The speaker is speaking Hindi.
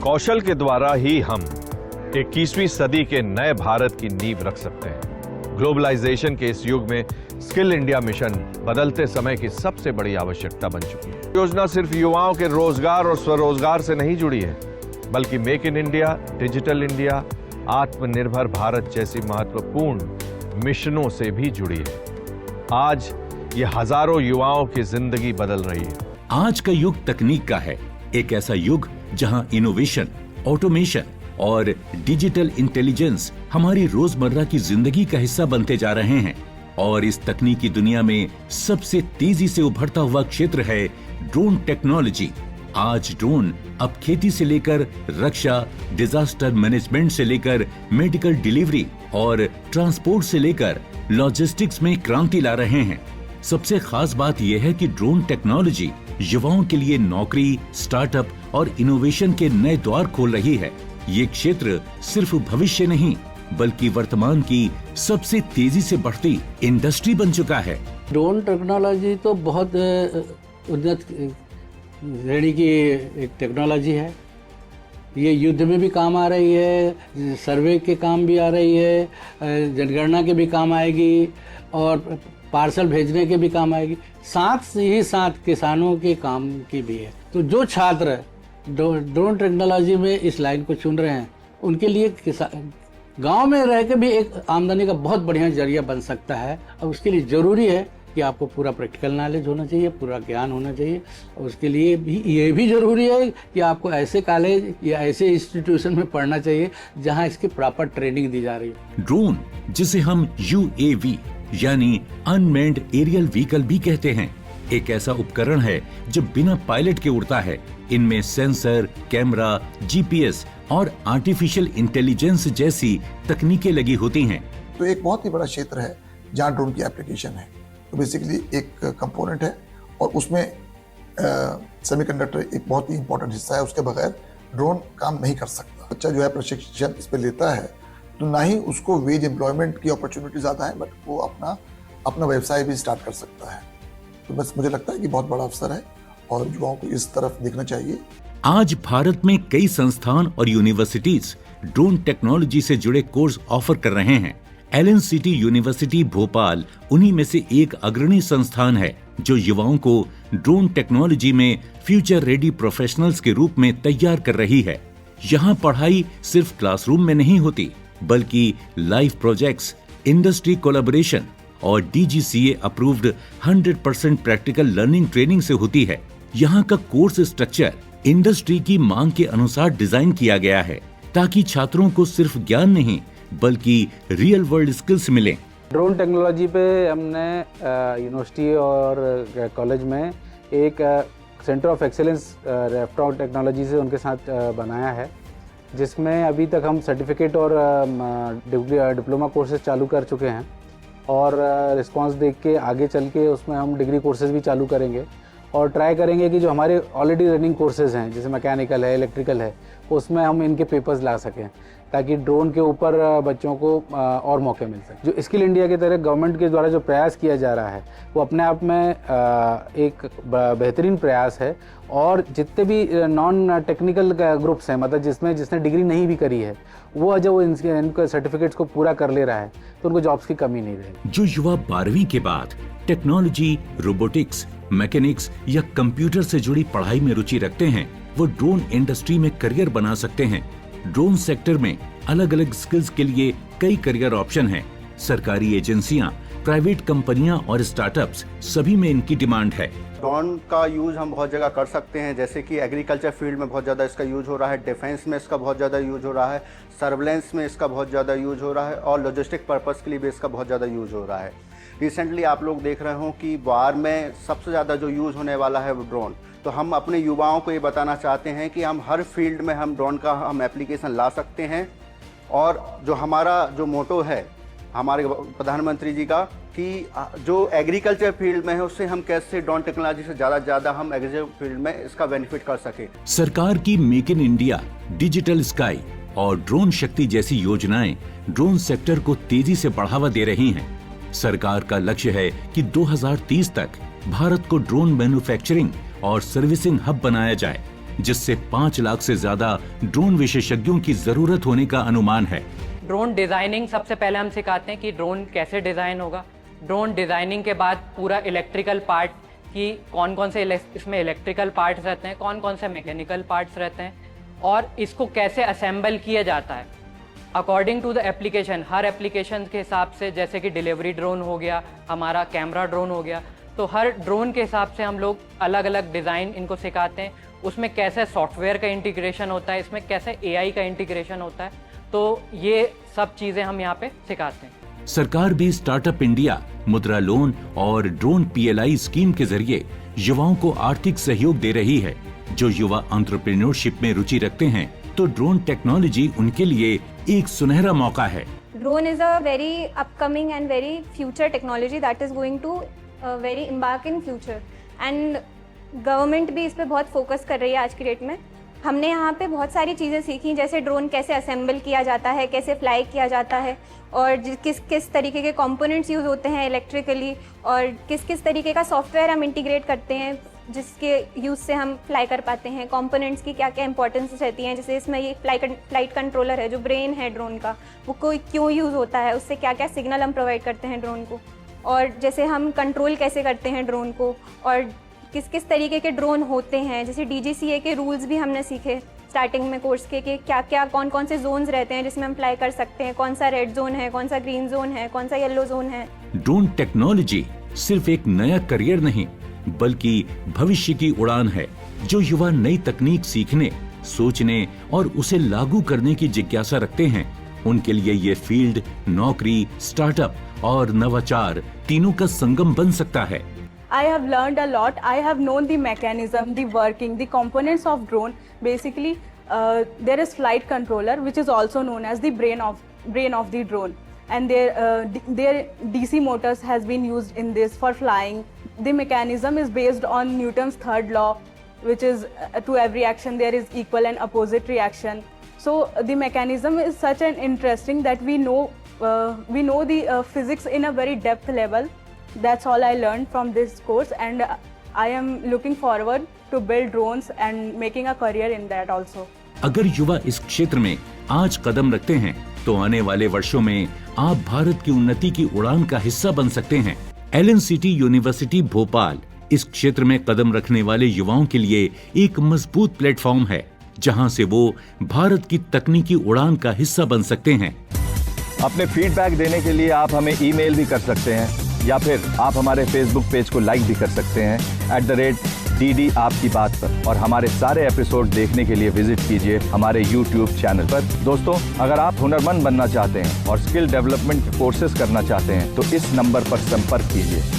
कौशल के द्वारा ही हम 21वीं सदी के नए भारत की नींव रख सकते हैं। ग्लोबलाइजेशन के इस युग में स्किल इंडिया मिशन बदलते समय की सबसे बड़ी आवश्यकता बन चुकी है। योजना सिर्फ युवाओं के रोजगार और स्वरोजगार से नहीं जुड़ी है, बल्कि make in India, digital India, आत्मनिर्भर भारत जैसी महत्वपूर्ण मिशनों से भी जुड़ी है। आज ये हजारों युवाओं की जिंदगी बदल रही है। आज का युग तकनीक का है, एक ऐसा युग जहां इनोवेशन, ऑटोमेशन और डिजिटल इंटेलिजेंस हमारी रोजमर्रा की जिंदगी का हिस्सा बनते जा रहे हैं। और इस तकनीकी दुनिया में सबसे तेजी से उभरता हुआ क्षेत्र है ड्रोन टेक्नोलॉजी। आज ड्रोन अब खेती से लेकर रक्षा, डिजास्टर मैनेजमेंट से लेकर मेडिकल डिलीवरी और ट्रांसपोर्ट से लेकर लॉजिस्टिक्स में क्रांति ला रहे हैं। सबसे खास बात यह है कि ड्रोन टेक्नोलॉजी युवाओं के लिए नौकरी, स्टार्टअप और इनोवेशन के नए द्वार खोल रही है। ये क्षेत्र सिर्फ भविष्य नहीं, बल्कि वर्तमान की सबसे तेजी से बढ़ती इंडस्ट्री बन चुका है। ड्रोन टेक्नोलॉजी तो बहुत उन्नत श्रेणी की एक टेक्नोलॉजी है। ये युद्ध में भी काम आ रही है, सर्वे के काम भी आ रही है, जनगणना के भी काम आएगी और पार्सल भेजने के भी काम आएगी, साथ ही साथ किसानों के काम की भी है। तो जो छात्र ड्रोन टेक्नोलॉजी में इस लाइन को चुन रहे हैं, उनके लिए गांव में रह के भी एक आमदनी का बहुत बढ़िया जरिया बन सकता है। और उसके लिए जरूरी है कि आपको पूरा प्रैक्टिकल नॉलेज होना चाहिए, पूरा ज्ञान होना चाहिए। और उसके लिए भी ये भी जरूरी है कि आपको ऐसे कॉलेज या ऐसे इंस्टीट्यूशन में पढ़ना चाहिए जहां इसकी प्रॉपर ट्रेनिंग दी जा रही है। ड्रोन, जिसे हम UAV यानी अनमैन्ड एरियल व्हीकल भी कहते हैं, एक ऐसा उपकरण है जो बिना पायलट के उड़ता है। इनमें सेंसर, कैमरा, GPS और आर्टिफिशियल इंटेलिजेंस जैसी तकनीकें लगी होती हैं। तो एक बहुत ही बड़ा क्षेत्र है जहां ड्रोन की एप्लीकेशन है। तो बेसिकली एक कंपोनेंट है और उसमें सेमीकंडक्टर एक बहुत ही इंपॉर्टेंट हिस्सा है। उसके बगैर ड्रोन काम नहीं कर सकता। बच्चा जो है प्रशिक्षण इस पर लेता है तो ना ही उसको वेज एम्प्लॉयमेंट की अपॉर्चुनिटी ज़्यादा है, बट वो अपना व्यवसाय भी स्टार्ट कर सकता है। तो बस मुझे लगता है कि बहुत बड़ा अवसर है और युवाओं को इस तरफ देखना चाहिए। आज भारत में कई संस्थान और यूनिवर्सिटीज ड्रोन टेक्नोलॉजी से जुड़े कोर्स ऑफर कर रहे हैं। एलन सिटी यूनिवर्सिटी भोपाल उन्हीं में से एक अग्रणी संस्थान है जो युवाओं को ड्रोन टेक्नोलॉजी में फ्यूचर रेडी प्रोफेशनल्स के रूप में तैयार कर रही है। यहाँ पढ़ाई सिर्फ क्लासरूम में नहीं होती, बल्कि लाइव प्रोजेक्ट्स, इंडस्ट्री कोलैबोरेशन और DGCA approved 100% practical learning training से होती है। यहाँ का कोर्स स्ट्रक्चर इंडस्ट्री की मांग के अनुसार डिजाइन किया गया है ताकि छात्रों को सिर्फ ज्ञान नहीं बल्कि रियल वर्ल्ड स्किल्स मिले। ड्रोन टेक्नोलॉजी पे हमने यूनिवर्सिटी और कॉलेज में एक सेंटर ऑफ एक्सेलेंस रेफ्टॉ टेक्नोलॉजी से उनके साथ बनाया है, जिसमें अभी तक हम सर्टिफिकेट और डिप्लोमा कोर्सेज चालू कर चुके हैं और रिस्पांस देख के आगे चल के उसमें हम डिग्री कोर्सेज भी चालू करेंगे और ट्राई करेंगे कि जो हमारे ऑलरेडी रनिंग कोर्सेज हैं, जैसे मैकेनिकल है, इलेक्ट्रिकल है, उसमें हम इनके पेपर्स ला सकें ताकि ड्रोन के ऊपर बच्चों को और मौके मिल सके। जो स्किल इंडिया के तहत गवर्नमेंट के द्वारा जो प्रयास किया जा रहा है वो अपने आप में एक बेहतरीन प्रयास है। और जितने भी नॉन टेक्निकल ग्रुप्स हैं, मतलब जिसने डिग्री नहीं भी करी है, वो जब इनके सर्टिफिकेट्स को पूरा कर ले रहा है तो उनको जॉब्स की कमी नहीं रहेगी। जो युवा 12वीं के बाद टेक्नोलॉजी, रोबोटिक्स, मैकेनिक्स या कंप्यूटर से जुड़ी पढ़ाई में रुचि रखते हैं, वो ड्रोन इंडस्ट्री में करियर बना सकते हैं। ड्रोन सेक्टर में अलग अलग स्किल्स के लिए कई करियर ऑप्शन हैं। सरकारी एजेंसियां, प्राइवेट कंपनियां और स्टार्टअप्स, सभी में इनकी डिमांड है। ड्रोन का यूज हम बहुत जगह कर सकते हैं, जैसे कि एग्रीकल्चर फील्ड में बहुत ज़्यादा इसका यूज हो रहा है, डिफेंस में इसका बहुत ज़्यादा यूज हो रहा है, सर्वेलेंस में इसका बहुत ज़्यादा यूज हो रहा है और लॉजिस्टिक पर्पस के लिए भी इसका बहुत ज़्यादा यूज हो रहा है। रिसेंटली आप लोग देख रहे हो कि वार में सबसे ज़्यादा जो यूज़ होने वाला है वो ड्रोन। तो हम अपने युवाओं को ये बताना चाहते हैं कि हम हर फील्ड में हम ड्रोन का हम एप्लीकेशन ला सकते हैं। और जो हमारा जो मोटो है हमारे प्रधानमंत्री जी का कि जो एग्रीकल्चर फील्ड में है उससे हम कैसे ड्रोन टेक्नोलॉजी से ज़्यादा हम एग्रीकल्चर फील्ड में इसका बेनिफिट कर सके। सरकार की make in India, digital sky और ड्रोन शक्ति जैसी योजनाएं ड्रोन सेक्टर को तेजी से बढ़ावा दे रही हैं। सरकार का लक्ष्य है कि 2030 तक भारत को ड्रोन मैन्युफैक्चरिंग और सर्विसिंग हब बनाया जाए, जिससे 5 लाख से ज्यादा ड्रोन विशेषज्ञों की जरूरत होने का अनुमान है। ड्रोन डिज़ाइनिंग सबसे पहले हम सिखाते हैं कि ड्रोन कैसे डिज़ाइन होगा। ड्रोन डिज़ाइनिंग के बाद पूरा इलेक्ट्रिकल पार्ट की कौन कौन से इसमें इलेक्ट्रिकल पार्ट्स रहते हैं, कौन कौन से मैकेनिकल पार्ट्स रहते हैं और इसको कैसे असेंबल किया जाता है अकॉर्डिंग टू द एप्लीकेशन। हर एप्लीकेशन के हिसाब से, जैसे कि डिलीवरी ड्रोन हो गया, हमारा कैमरा ड्रोन हो गया, तो हर ड्रोन के हिसाब से हम लोग अलग अलग डिज़ाइन इनको सिखाते हैं। उसमें कैसे सॉफ्टवेयर का इंटीग्रेशन होता है, इसमें कैसे AI का इंटीग्रेशन होता है, तो ये सब चीज़ें हम यहाँ पे सिखाते हैं। सरकार भी स्टार्टअप इंडिया, मुद्रा लोन और ड्रोन PLI स्कीम के जरिए युवाओं को आर्थिक सहयोग दे रही है। जो युवा एंटरप्रेन्योरशिप में रुचि रखते हैं तो ड्रोन टेक्नोलॉजी उनके लिए एक सुनहरा मौका है। Drone is a very upcoming and very future technology that is going to very embark in future and government भी इस पे बहुत फोकस कर रही है आज की डेट में। हमने यहाँ पे बहुत सारी चीज़ें सीखी, जैसे ड्रोन कैसे असेंबल किया जाता है, कैसे फ्लाई किया जाता है और किस तरीके के कंपोनेंट्स यूज़ होते हैं इलेक्ट्रिकली और किस तरीके का सॉफ्टवेयर हम इंटीग्रेट करते हैं जिसके यूज़ से हम फ्लाई कर पाते हैं। कंपोनेंट्स की क्या क्या इंपॉर्टेंस रहती हैं, जैसे इसमें ये फ्लाइट कंट्रोलर है जो ब्रेन है ड्रोन का, वो कोई क्यों यूज़ होता है, उससे क्या क्या सिग्नल हम प्रोवाइड करते हैं ड्रोन को, और जैसे हम कंट्रोल कैसे करते हैं ड्रोन को, और किस तरीके के ड्रोन होते हैं। जैसे DGCA के रूल्स भी हमने सीखे स्टार्टिंग में कोर्स के कि क्या क्या कौन से जोन्स रहते हैं जिसमें हम फ्लाई कर सकते हैं, कौन सा रेड जोन है, कौन सा ग्रीन जोन है, कौन सा येलो जोन है। ड्रोन टेक्नोलॉजी सिर्फ एक नया करियर नहीं बल्कि भविष्य की उड़ान है। जो युवा नई तकनीक सीखने, सोचने और उसे लागू करने की जिज्ञासा रखते हैं, उनके लिए ये फील्ड नौकरी, स्टार्टअप और नवाचार तीनों का संगम बन सकता है। I have learned a lot. I have known the mechanism, the working, the components of drone. Basically, there is flight controller, which is also known as the brain of the drone, and their DC motors has been used in this for flying. The mechanism is based on Newton's third law, which is to every action there is equal and opposite reaction. So the mechanism is such an interesting that we know the physics in a very depth level. That's all I learned from this course, and I am looking forward to build drones and making a career in that also. अगर युवा इस क्षेत्र में आज कदम रखते हैं तो आने वाले वर्षों में आप भारत की उन्नति की उड़ान का हिस्सा बन सकते हैं। LNCT यूनिवर्सिटी भोपाल इस क्षेत्र में कदम रखने वाले युवाओं के लिए एक मजबूत प्लेटफॉर्म है, जहां से वो भारत की तकनीकी उड़ान का हिस्सा बन सकते हैं। अपने फीडबैक देने के लिए आप हमें ईमेल भी कर सकते हैं या फिर आप हमारे फेसबुक पेज को लाइक भी कर सकते हैं @DD आपकी बात पर। और हमारे सारे एपिसोड देखने के लिए विजिट कीजिए हमारे YouTube चैनल पर। दोस्तों, अगर आप हुनरमंद बनना चाहते हैं और स्किल डेवलपमेंट कोर्सेज करना चाहते हैं तो इस नंबर पर संपर्क कीजिए।